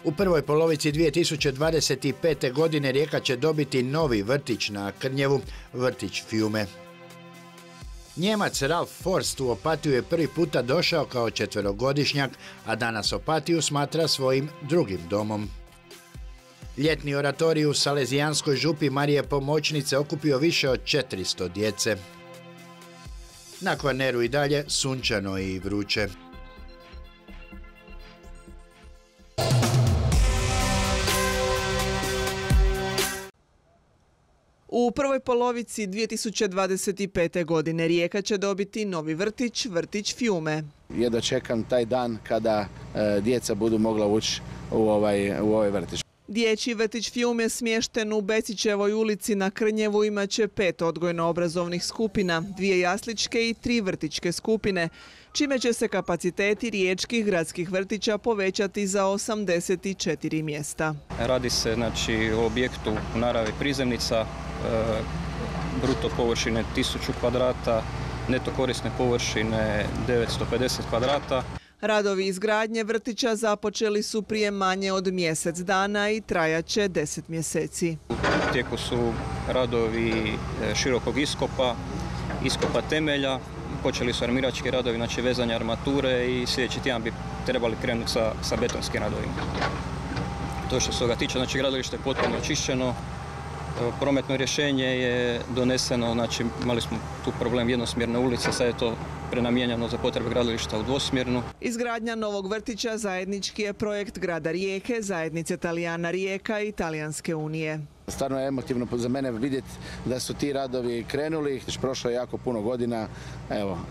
U prvoj polovici 2025. godine Rijeka će dobiti novi vrtić na Krnjevu, vrtić Fiume. Njemac Ralf Forst u Opatiju je prvi puta došao kao 4-godišnjak, a danas Opatiju smatra svojim drugim domom. Ljetni oratorij u Salezijanskoj župi Marije Pomoćnice okupio više od 400 djece. Na Kvarneru i dalje sunčano i vruće. U prvoj polovici 2025. godine Rijeka će dobiti novi vrtić, vrtić Fiume. Jedva čekam taj dan kada djeca budu mogla ući u ovaj vrtić. Dječji vrtić Fiume smješten u Becićevoj ulici na Krnjevu imat će 5 odgojno-obrazovnih skupina, 2 jasličke i 3 vrtićke skupine, čime će se kapaciteti riječkih gradskih vrtića povećati za 84 mjesta. Radi se o objektu u naravi prizemnica, bruto površine 1000 kvadrata, neto korisne površine 950 kvadrata. Radovi izgradnje vrtića započeli su prije manje od mjesec dana i trajaće 10 mjeseci. U tijeku su radovi širokog iskopa temelja, počeli su armirački radovi, vezanje armature i sljedeći tjedan bi trebali krenuti sa betonskim radovima. To što se toga tiče, gradilište je potpuno očišćeno. Prometno rješenje je doneseno, imali smo tu problem jednosmjerne ulice, sad je to prenamijenjeno za potrebe gradilišta u dvosmjernu. Izgradnja novog vrtića zajednički je projekt grada Rijeke, zajednice Talijana Rijeka i Talijanske unije. Stvarno je emotivno za mene vidjeti da su ti radovi krenuli. Prošlo je jako puno godina,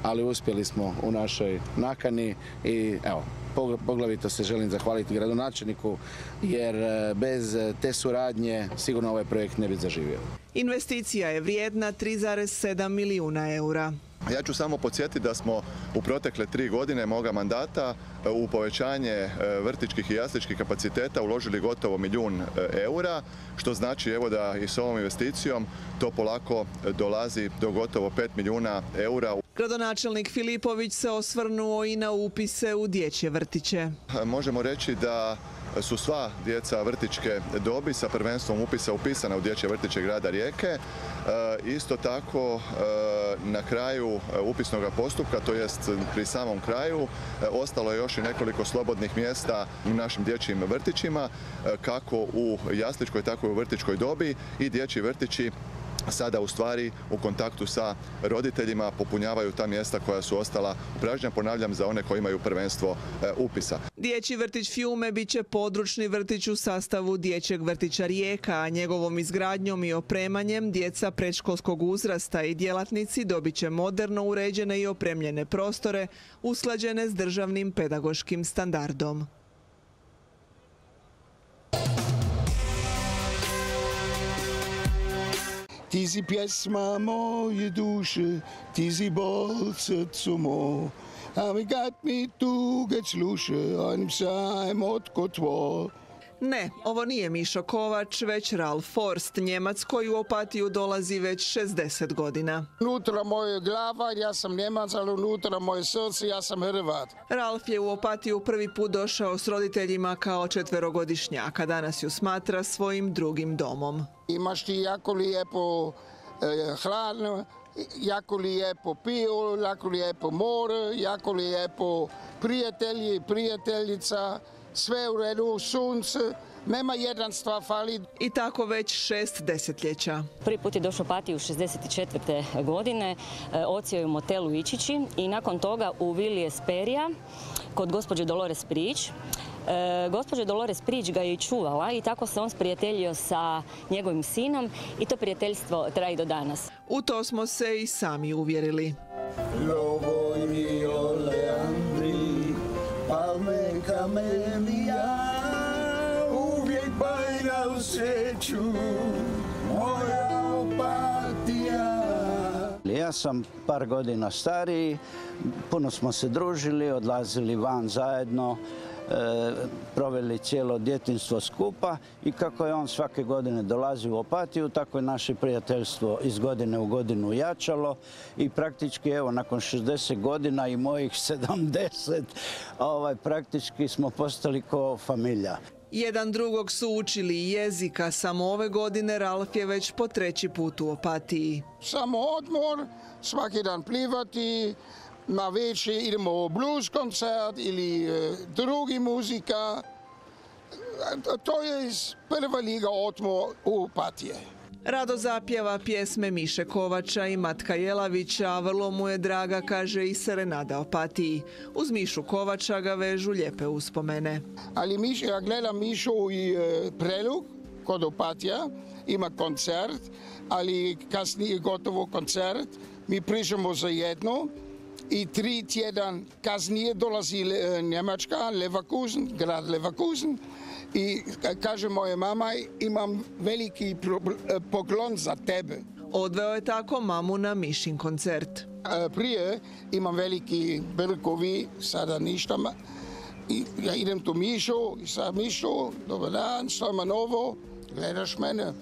ali uspjeli smo u našoj nakani i poglavito se želim zahvaliti gradonačelniku jer bez te suradnje sigurno ovaj projekt ne bi zaživio. Investicija je vrijedna 3,7 milijuna eura. Ja ću samo podsjetiti da smo u protekle 3 godine moga mandata u povećanje vrtićkih i jasličkih kapaciteta uložili gotovo 1 milijun eura, što znači da i s ovom investicijom to polako dolazi do gotovo 5 milijuna eura. Gradonačelnik Filipović se osvrnuo i na upise u dječje vrtiće. Možemo reći da su sva djeca vrtićke dobi sa prvenstvom upisa upisana u dječje vrtiće grada Rijeke. Isto tako na kraju upisnog postupka, to jest pri samom kraju, ostalo je još i nekoliko slobodnih mjesta u našim dječjim vrtićima, kako u jasličkoj, tako i u vrtićkoj dobi i dječji vrtići sada u stvari u kontaktu sa roditeljima popunjavaju ta mjesta koja su ostala upražnjena, ponavljam, za one koji imaju prvenstvo upisa. Dječji vrtić Fiume bit će područni vrtić u sastavu dječjeg vrtića Rijeka, a njegovom izgradnjom i opremanjem djeca predškolskog uzrasta i djelatnici dobit će moderno uređene i opremljene prostore usklađene s državnim pedagoškim standardom. Ti si pjesma moje duše, ti si bol srcu moj, a mi kad mi tuge sluše, onim sam otko tvoj. Ne, ovo nije Mišo Kovač, već Ralf Forst, Njemac koji u Opatiju dolazi već 60 godina. Unutra moje glava, ja sam Njemac, ali unutra moje srce, ja sam Hrvat. Ralf je u Opatiju prvi put došao s roditeljima kao 4-godišnjak, a danas ju smatra svojim drugim domom. Imaš ti jako lijepo hranu, jako lijepo pivo, jako lijepo more, jako lijepo prijatelji, prijateljica, sve u redu, sunce, nema jedan stvar fali. I tako već 6 desetljeća. Prvi put je došao u Opatiju 64. godine, odsjeo je u motelu Ičići i nakon toga u Vili Esperija kod gospođe Dolores Prić. Gospođa Dolores Prić ga je i čuvala i tako se on sprijateljio sa njegovim sinom i to prijateljstvo traje do danas. U to smo se i sami uvjerili. Uvijek bajna u sreću, moja Opatija. Ja Ja sam par godina stariji, puno smo se družili, odlazili van zajedno, proveli cijelo djetinjstvo skupa i kako je on svake godine dolazio u Opatiju, tako je naše prijateljstvo iz godine u godinu jačalo i praktički evo nakon 60 godina i mojih 70 praktički smo postali ko familija. Jedan drugog su učili jezika, samo ove godine Ralf je već po 3. put u Opatiji. Samo odmor, svaki dan plivati, na večer idemo u blues koncert ili drugi muzika. To je prva liga odmor u Opatije. Rado zapjeva pjesme Miše Kovača i Matka Jelavića, a vrlo mu je draga, kaže, i serenada Opatiji. Uz Mišu Kovača ga vežu lijepe uspomene. Ali ja gledam Mišu i Prelug kod Opatija, ima koncert, ali kasnije gotovo koncert. Mi priđemo za jedno i 3 tjedan kasnije dolazi Njemačka, Leverkusen, grad Leverkusen. I kaže moja mama, imam veliki poklon za tebe. Odveo je tako mamu na Mišin koncert. Prije imam veliki brkovi, sada ništa. I ja idem tu Mišu i sa Mišu, dobar dan, što ima novo, gledaš mene?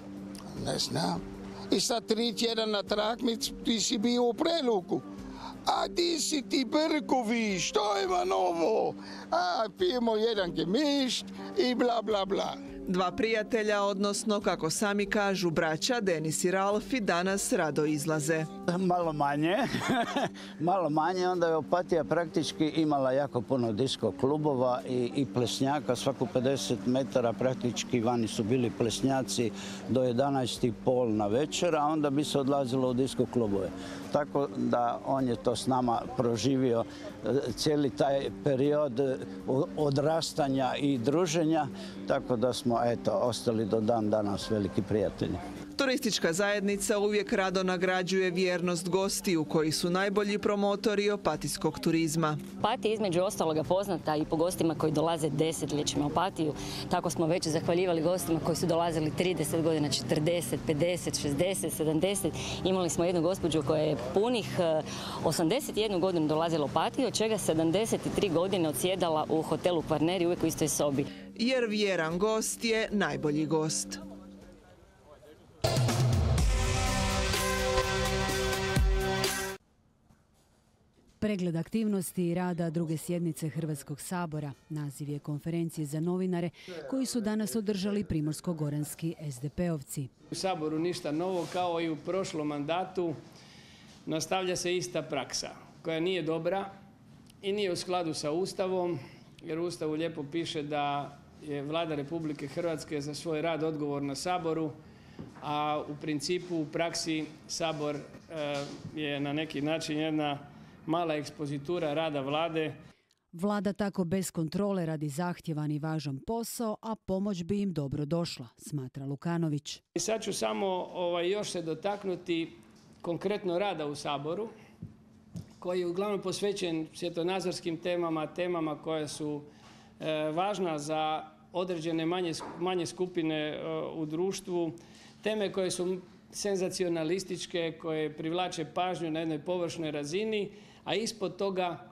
Ne znam. I sad 3 tjedana na trakmic ti si bio u Preluku. A di si ti brkovi, što ima novo? A pijemo jedan gemišt i bla bla bla. 2 prijatelja, odnosno kako sami kažu braća, Denis i Ralf, i danas rado izlaze. Malo manje, onda je Opatija praktički imala jako puno disko klubova i plesnjaka, svaku 50 metara praktički vani su bili plesnjaci do 11:30 na večer, a onda bi se odlazilo u disko klubove. Tako da on je to s nama proživio cijeli taj period odrastanja i druženja, tako da smo ostali do dan danas veliki prijatelji. Turistička zajednica uvijek rado nagrađuje vjernost gostiju koji su najbolji promotori opatijskog turizma. Opatija je između ostaloga poznata i po gostima koji dolaze desetljećima u Opatiju. Tako smo već zahvaljivali gostima koji su dolazili 30 godina, 40, 50, 60, 70. Imali smo jednu gospođu koja je punih 81 godinu dolazila u Opatiju, od čega 73 godine odsjedala u hotelu Kvarner i uvijek u istoj sobi. Jer vjeran gost je najbolji gost. Pregled aktivnosti i rada druge sjednice Hrvatskog sabora. Naziv je konferencije za novinare koji su danas održali primorsko-goranski SDP-ovci. U Saboru ništa novo, kao i u prošlom mandatu nastavlja se ista praksa koja nije dobra i nije u skladu sa Ustavom, jer u Ustavu lijepo piše da je Vlada Republike Hrvatske za svoj rad odgovorna Saboru, a u principu u praksi Sabor je na neki način jedna mala ekspozitura rada vlade. Vlada tako bez kontrole radi zahtjevan i važan posao, a pomoć bi im dobro došla, smatra Lukanović. I sad ću samo još se dotaknuti konkretno rada u Saboru, koji je uglavnom posvećen svjetonazorskim temama koje su važna za određene manje skupine u društvu, teme koje su senzacionalističke, koje privlače pažnju na jednoj površnoj razini, a ispod toga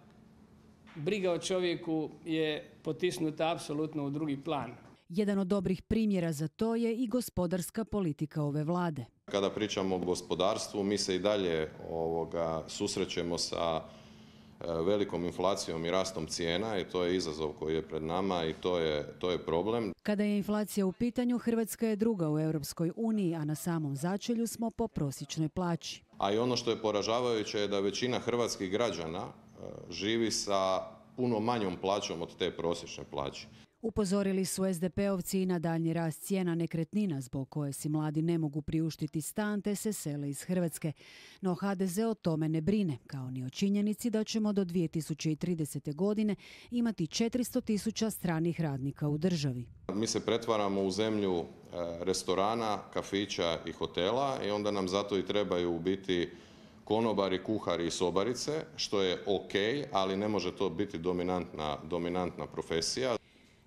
briga o čovjeku je potisnuta apsolutno u drugi plan. Jedan od dobrih primjera za to je i gospodarska politika ove vlade. Kada pričamo o gospodarstvu, mi se i dalje susrećemo sa velikom inflacijom i rastom cijena i to je izazov koji je pred nama i to je problem. Kada je inflacija u pitanju, Hrvatska je druga u Europskoj uniji, a na samom začelju smo po prosječnoj plaći. A i ono što je poražavajuće je da većina hrvatskih građana živi sa puno manjom plaćom od te prosječne plaće. Upozorili su SDP-ovci i na daljnji rast cijena nekretnina zbog koje si mladi ne mogu priuštiti stan te se sele iz Hrvatske. No HDZ o tome ne brine, kao ni o činjenici da ćemo do 2030. godine imati 400.000 stranih radnika u državi. Mi se pretvaramo u zemlju restorana, kafića i hotela i onda nam zato i trebaju biti konobari, kuhari i sobarice, što je ok, ali ne može to biti dominantna profesija.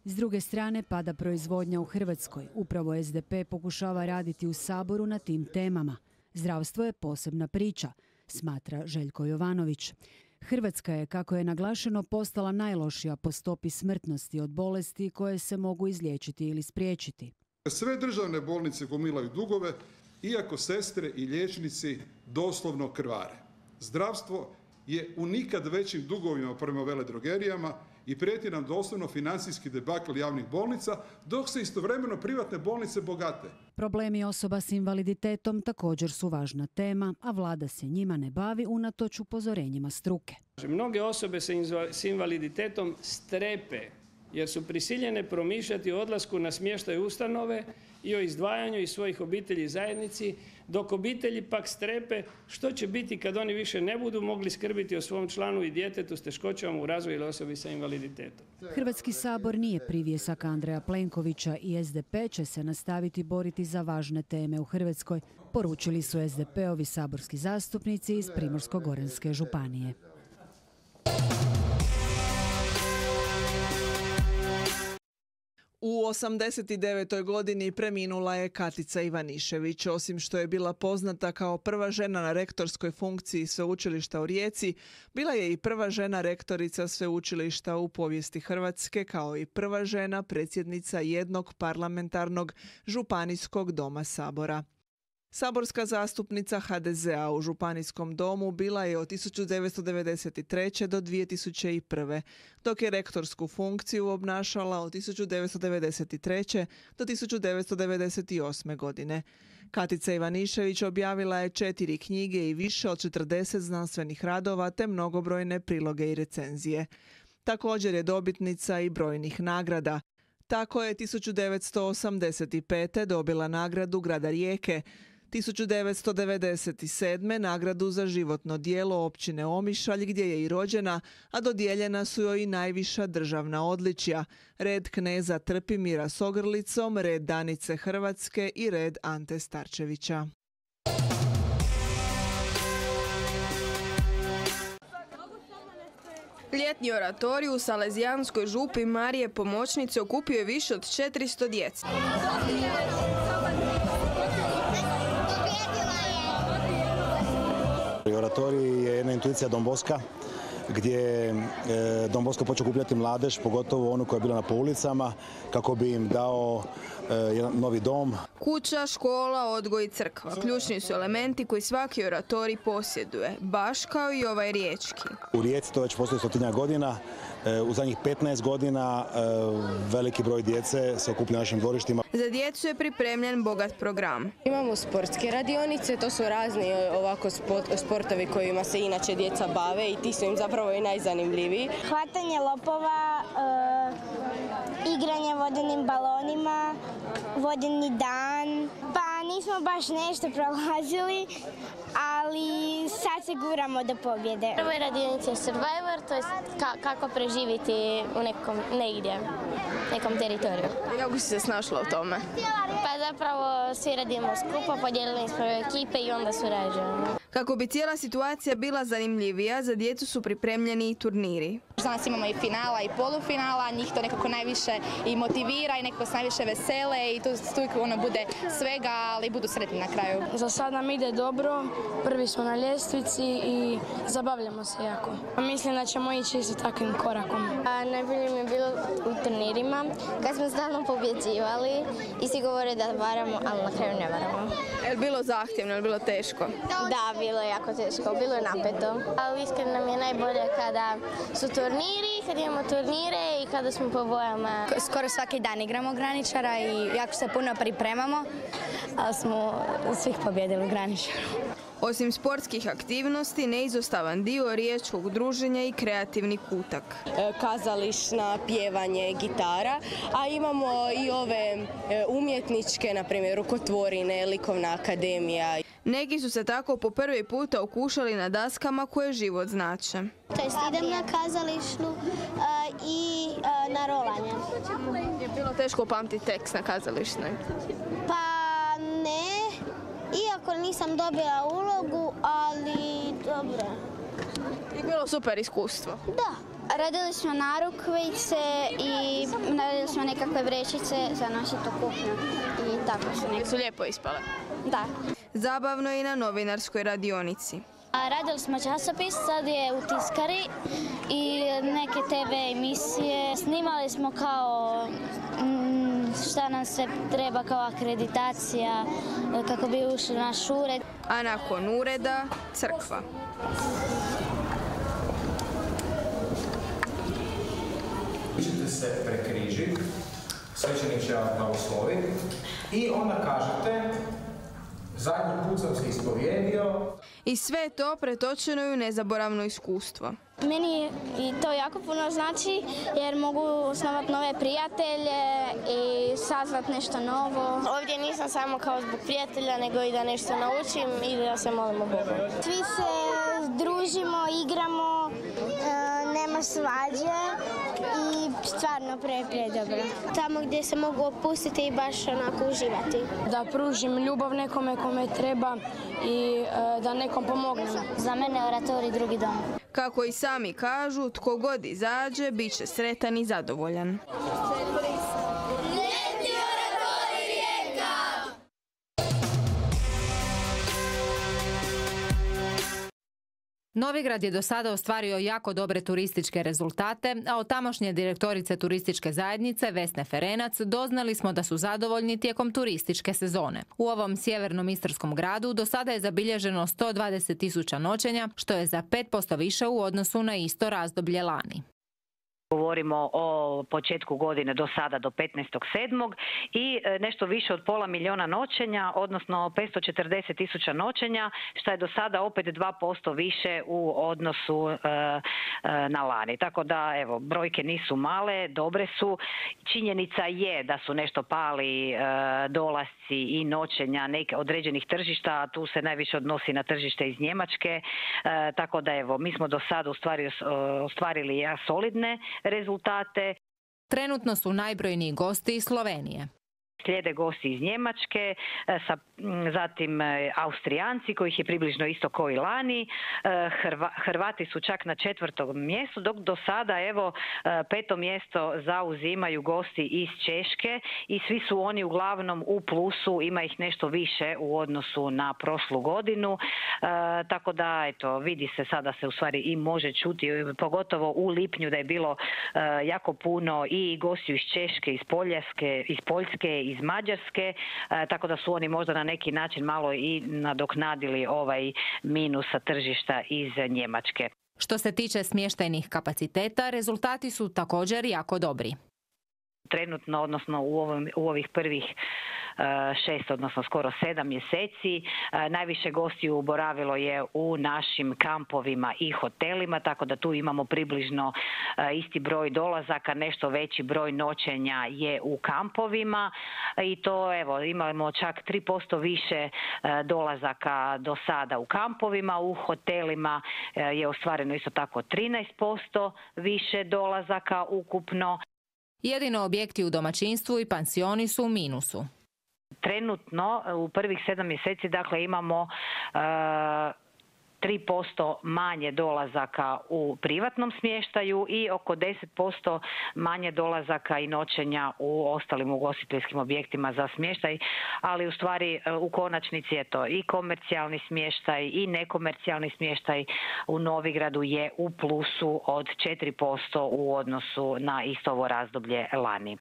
S druge strane, pada proizvodnja u Hrvatskoj. Upravo SDP pokušava raditi u Saboru na tim temama. Zdravstvo je posebna priča. smatra Željko Jovanović. Hrvatska je, kako je naglašeno, postala najlošija po stopi smrtnosti od bolesti koje se mogu izliječiti ili spriječiti. Sve državne bolnice gomilaju dugove, iako sestre i liječnici doslovno krvare. Zdravstvo je u nikad većim dugovima prema veledrogerijama i prijeti nam doslovno financijski debakl javnih bolnica, dok se istovremeno privatne bolnice bogate. Problemi osoba s invaliditetom također su važna tema, a vlada se njima ne bavi unatoč upozorenjima struke. Mnoge osobe s invaliditetom strepe jer su prisiljene promišljati o odlasku na smještaj ustanove i o izdvajanju iz svojih obitelji i zajednici, dok obitelji pak strepe što će biti kad oni više ne budu mogli skrbiti o svom članu i djetetu s teškoćama u razvoju ili osobi sa invaliditetom. Hrvatski sabor nije privjesak Andreja Plenkovića i SDP će se nastaviti boriti za važne teme u Hrvatskoj, poručili su SDP-ovi saborski zastupnici iz Primorsko-goranske županije. U 89. godini preminula je Katica Ivanišević. Osim što je bila poznata kao prva žena na rektorskoj funkciji Sveučilišta u Rijeci, bila je i prva žena rektorica sveučilišta u povijesti Hrvatske, kao i prva žena predsjednica jednog parlamentarnog županijskog doma Sabora. Saborska zastupnica HDZ-a u Županijskom domu bila je od 1993. do 2001. dok je rektorsku funkciju obnašala od 1993. do 1998. godine. Katica Ivanišević objavila je 4 knjige i više od 40 znanstvenih radova te mnogobrojne priloge i recenzije. Također je dobitnica i brojnih nagrada. Tako je 1985. dobila nagradu grada Rijeke, 1997. nagradu za životno djelo općine Omišalj gdje je i rođena, a dodijeljena su joj i najviša državna odličja, red kneza Trpimira s ogrlicom, red Danice Hrvatske i red Ante Starčevića. Ljetni oratorij u Salezijanskoj župi Marije Pomoćnice okupio je više od 400 djece. Oratorij je jedna intuicija Don Boska, gdje je Don Bosco počeo okupljati mladež, pogotovo onu koja je bila na ulicama, kako bi im dao jedan novi dom. Kuća, škola, odgoj i crkva. Ključni su elementi koji svaki oratorij posjeduje, baš kao i ovaj riječki. U Rijeci to već postoji 100 godina. U zadnjih 15 godina veliki broj djece se okuplja na našim dvorištima. Za djecu je pripremljen bogat program. Imamo sportske radionice, to su razni ovako sportovi kojima se inače djeca bave i ti su im zapravo i najzanimljiviji. Hvatanje lopova, igranje vodenim balonima, vodeni dan. Pa nismo baš nešto prolazili, ali sad se guramo do pobjede. Prvo je radionica Survivor, to je kako preživjeti u nekom teritoriju. Kako si se snašla u tome? Pa zapravo svi radimo skupa, podijelili smo ekipe i onda surađujemo. Kako bi cijela situacija bila zanimljivija, za djecu su pripremljeni i turniri. Danas imamo i finala i polufinala, njih to nekako najviše i motivira i nekako se najviše vesele i tu ono bude svega, ali budu sretni na kraju. Za sad nam ide dobro, prvi smo na ljestvici i zabavljamo se jako. Mislim da ćemo ići sa takvim korakom. Najbolje mi je bilo u turnirima, kad smo stalno pobjeđivali i svi govore da varamo, ali na kraju ne varamo. Je li bilo zahtjevno, je li bilo teško? Da, bilo je jako teško, bilo je napeto. Ali iskreno nam je najbolje kada su turniri, kad imamo turnire i kada smo po bojama. Skoro svaki dan igramo graničara i jako se puno pripremamo, ali smo svih pobjedili u graničaru. Osim sportskih aktivnosti, neizostavan dio riječkog druženja i kreativni kutak. Kazališna, pjevanje, gitara, a imamo i ove umjetničke, na primjer rukotvorine, likovna akademija. Neki su se tako po prvi puta okušali na daskama koje život znače. To jest idem na kazališnu i na rolanje. Je bilo teško upamtiti tekst na kazališnoj? Pa ne, iako nisam dobila ulogu, ali dobro. Je bilo super iskustvo? Da. Radili smo narukvice i radili smo nekakve vrećice za nositi u kuhnju i tako su nekako. Su lijepo ispale? Da. Zabavno je i na novinarskoj radionici. Radili smo časopis, sad je u tiskari i neke TV emisije. Snimali smo kao šta nam se treba kao akreditacija kako bi ušli u naš ured. A nakon ureda, crkva. Ćete se prekrižiti, svećenik će vas blagosloviti i onda kažete zadnji put sam se ispovjedio. I sve to pretočeno je u nezaboravno iskustvo. Meni i to jako puno znači jer mogu osnovati nove prijatelje i saznati nešto novo. Ovdje nisam samo kao zbog prijatelja, nego i da nešto naučim i da se molimo Bogu. Svi se družimo, igramo, nema svađe i stvarno predobro. Tamo gdje se mogu opustiti i baš onako uživati. Da pružim ljubav nekome kome treba i da nekom pomognem. Za mene je oratorij drugi dom. Kako i sami kažu, tko god izađe, bit će sretan i zadovoljan. Novigrad je do sada ostvario jako dobre turističke rezultate, a od tamošnje direktorice turističke zajednice Vesne Ferenac doznali smo da su zadovoljni tijekom turističke sezone. U ovom sjevernom istarskom gradu do sada je zabilježeno 120.000 noćenja, što je za 5% više u odnosu na isto razdoblje lani. Govorimo o početku godine do sada, do 15.7. i nešto više od 500.000 noćenja, odnosno 540.000 noćenja, što je do sada opet 2% više u odnosu na lani. Tako da, evo, brojke nisu male, dobre su. Činjenica je da su nešto pali dolasci i noćenja određenih tržišta, a tu se najviše odnosi na tržište iz Njemačke. Tako da, evo, mi smo do sada ostvarili solidne rezultate. Trenutno su najbrojniji gosti iz Slovenije. Slijede gosti iz Njemačke, zatim Austrijanci kojih je približno isto kao i lani, Hrvati su čak na 4. mjestu, dok do sada evo 5. mjesto zauzimaju gosti iz Češke i svi su oni uglavnom u plusu, ima ih nešto više u odnosu na prošlu godinu, tako da eto, vidi se sada se u stvari i može čuti, pogotovo u lipnju da je bilo jako puno i gostiju iz Češke, iz Poljske, iz Mađarske, tako da su oni možda na neki način malo i nadoknadili ovaj minus sa tržišta iz Njemačke. Što se tiče smještajnih kapaciteta, rezultati su također jako dobri. Trenutno, odnosno u ovih prvih 6, odnosno skoro 7 mjeseci, najviše gostiju boravilo je u našim kampovima i hotelima, tako da tu imamo približno isti broj dolazaka, nešto veći broj noćenja je u kampovima i to, evo, imamo čak 3% više dolazaka do sada u kampovima, u hotelima je ostvareno isto tako 13% više dolazaka ukupno. Jedino objekti u domaćinstvu i pansioni su u minusu. Trenutno u prvih 7 mjeseci dakle imamo 3% manje dolazaka u privatnom smještaju i oko 10% manje dolazaka i noćenja u ostalim ugostiteljskim objektima za smještaj, ali u stvari u konačnici je to i komercijalni smještaj i nekomercijalni smještaj u Novigradu je u plusu od 4% u odnosu na isto ovo razdoblje lani.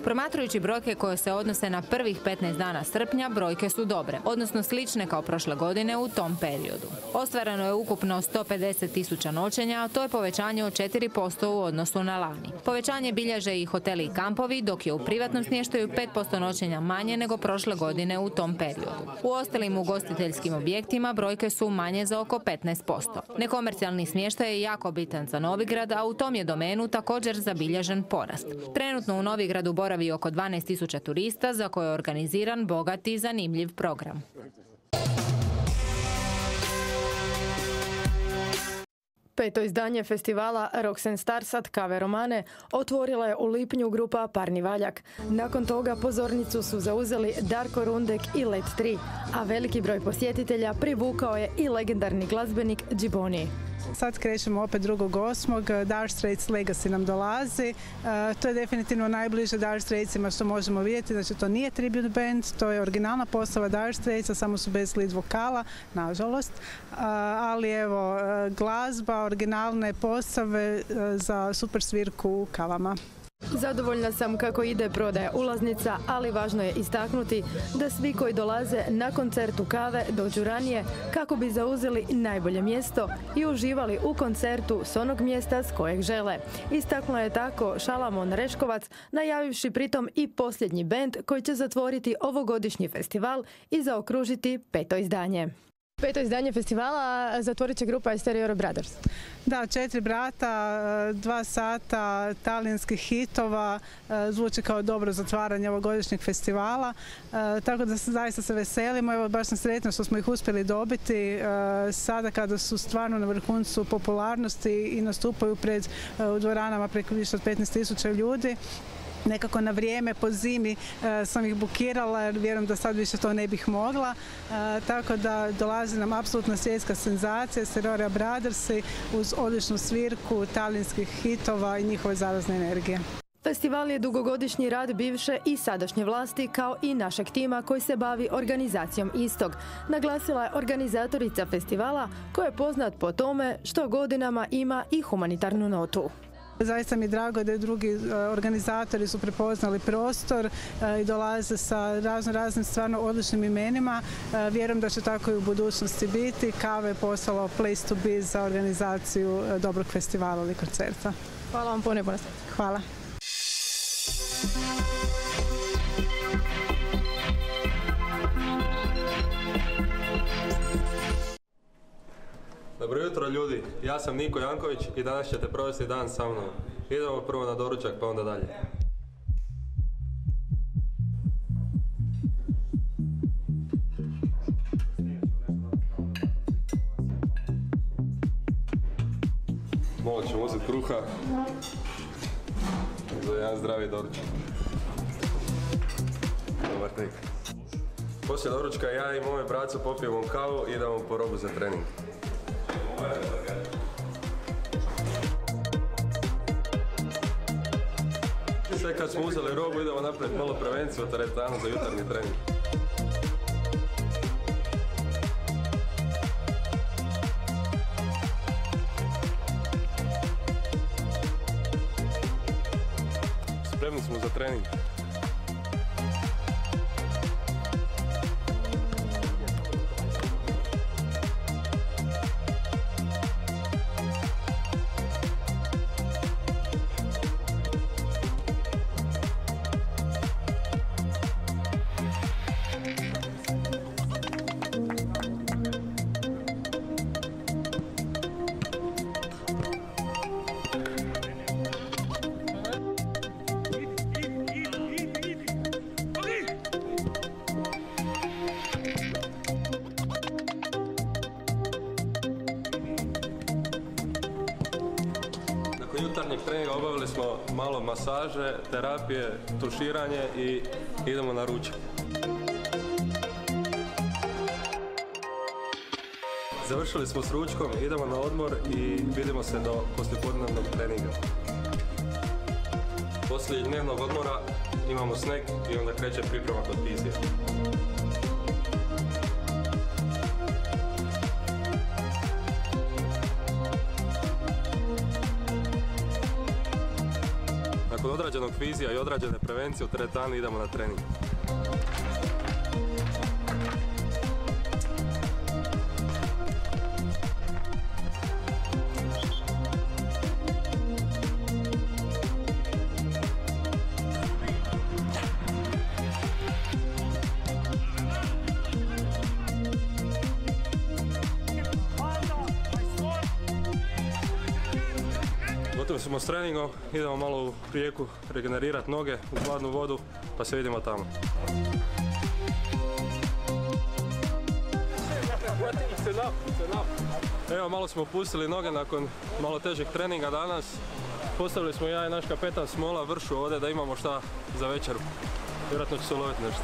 Promatrajući brojke koje se odnose na prvih 15 dana srpnja, brojke su dobre, odnosno slične kao prošle godine u tom periodu. Ostvareno je ukupno 150.000 noćenja, a to je povećanje od 4% u odnosu na lani. Povećanje bilježe i hoteli i kampovi, dok je u privatnom smještaju 5% noćenja manje nego prošle godine u tom periodu. U ostalim ugostiteljskim objektima brojke su manje za oko 15%. Nekomercijalni smještaj je jako bitan za Novigrad, a u tom je domenu također zabilježen porast. Trenutno u Novigradu boravi oko 12.000 turista za koje je organiziran bogat i zanimljiv program. Peto izdanje festivala Rocks and Stars at Cave Romane otvorila je u lipnju grupa Parni Valjak. Nakon toga pozornicu su zauzeli Darko Rundek i Let 3, a veliki broj posjetitelja privukao je i legendarni glazbenik Džiboni. Sad krećemo opet 2.8. Dire Straits Legacy nam dolazi. To je definitivno najbliže Dire Straitsima što možemo vidjeti. Znači to nije tribute band, to je originalna postava Dire Straitsa, samo su bez lead vokala, nažalost. Ali evo, glazba, originalne postave za super svirku u Kavama. Zadovoljna sam kako ide prodaja ulaznica, ali važno je istaknuti da svi koji dolaze na koncert u Kave dođu ranije kako bi zauzeli najbolje mjesto i uživali u koncertu s onog mjesta s kojeg žele. Istaknula je tako Šalamon Reškovac, najavivši pritom i posljednji bend koji će zatvoriti ovogodišnji festival i zaokružiti 5. izdanje. 5. izdanje festivala zatvorit će grupa Stereo Brothers. Da, 4 brata, 2 sata talijanskih hitova, zvuči kao dobro zatvaranje ovogodišnjeg festivala, tako da zaista se veselimo. Evo, baš sam sretna što smo ih uspjeli dobiti sada kada su stvarno na vrhuncu popularnosti i nastupaju u dvoranama preko više od 15.000 ljudi. Nekako na vrijeme po zimi sam ih bukirala jer vjerujem da sad više to ne bih mogla. Tako da dolazi nam apsolutno svjetska senzacija, Stereo Brothersi uz odličnu svirku talijanskih hitova i njihove zarazne energije. Festival je dugogodišnji rad bivše i sadašnje vlasti kao i našeg tima koji se bavi organizacijom istog. Naglasila je organizatorica festivala koja je poznat po tome što godinama ima i humanitarnu notu. Zaista mi je drago da drugi organizatori su prepoznali prostor i dolaze sa raznim stvarno odličnim imenima. Vjerujem da će tako i u budućnosti biti. Kava je postalo place to be za organizaciju dobrog festivala ili koncerta. Hvala vam puno. Hvala. Dobro jutro ljudi, ja sam Niko Janković i danas ćete provesti dan sa mnom. Idemo prvo na doručak pa onda dalje. Malo ćemo uzeti kruha za jedan zdravi doručak. Dobar tek. Poslije doručka ja i moj braco popijemo kavu i idemo po robu za trening. Sve kad smo uzeli robu idemo napraviti malo prevenciju u teretanu za jutarnji trening. Spremni smo za trening. Jutarnjeg treninga obavili smo malo masaže, terapije, tuširanje i idemo na ručak. Završili smo s ručkom, idemo na odmor i vidimo se do poslijepodnevnog treninga. Poslije dnevnog odmora imamo snack i onda kreće priprema kod fizije. Nakon odrađenog fizija i odrađene prevencije u teretani idemo na trening. Gotovi smo s treningom, idemo malo u rijeku regenerirati noge u hladnu vodu, pa se vidimo tamo. Evo, malo smo opustili noge nakon malo težeg treninga danas. Postavili smo ja i naš kapetan Smola vršu ovdje da imamo šta za večer. Vjerojatno će se uloviti nešto.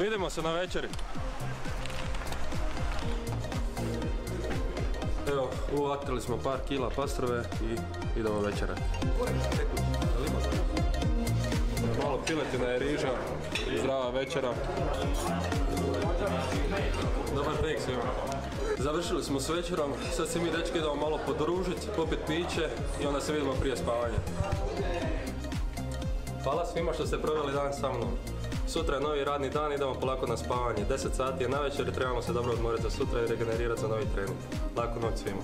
Vidimo se na večeri. Evo, Uvatili smo par kila pastrve i idemo večerati. Malo piletine, riža, zdrava večera. Dobar tek svima. Završili smo s večerom, sad se mi dečki idemo malo podružiti, popit piće i onda se vidimo prije spavanja. Hvala svima što ste proveli dan sa mnom. Sutra je novi radni dan, idemo polako na spavanje. 10 sati je navečer i trebamo se dobro odmoriti za sutra i regenerirati za novi trening. Laku noć svima.